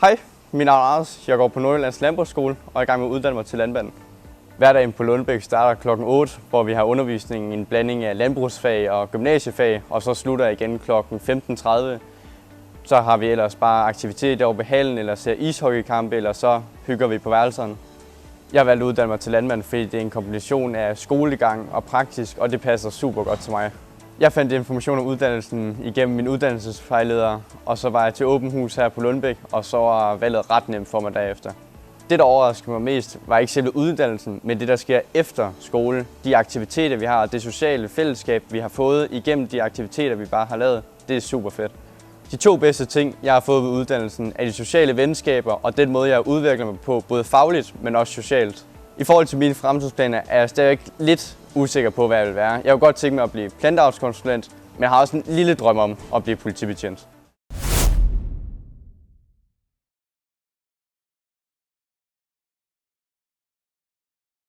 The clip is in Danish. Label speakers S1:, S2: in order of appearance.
S1: Hej, mit navn er Anders. Jeg går på Nordjyllands Landbrugsskole og er i gang med at uddanne mig til landmand. Hverdagen på Lundbæk starter kl. 8, hvor vi har undervisning i en blanding af landbrugsfag og gymnasiefag, og så slutter igen kl. 15:30. Så har vi ellers bare aktivitet over ved hallen, eller ser ishockeykampe, eller så hygger vi på værelserne. Jeg har valgt at uddanne mig til landmand, fordi det er en kombination af skolegang og praktisk, og det passer super godt til mig. Jeg fandt information om uddannelsen igennem min uddannelsesvejleder, og så var jeg til åben hus her på Lundbæk, og så var valget ret nemt for mig derefter. Det, der overraskede mig mest, var ikke selve uddannelsen, men det, der sker efter skole. De aktiviteter, vi har, det sociale fællesskab, vi har fået igennem de aktiviteter, vi bare har lavet, det er super fedt. De to bedste ting, jeg har fået ved uddannelsen, er de sociale venskaber og den måde, jeg udvikler mig på, både fagligt, men også socialt. I forhold til mine fremtidsplaner er jeg stadig lidt usikker på, hvad jeg vil være. Jeg kunne godt tænke mig at blive planteavlskonsulent, men jeg har også en lille drøm om at blive politibetjent.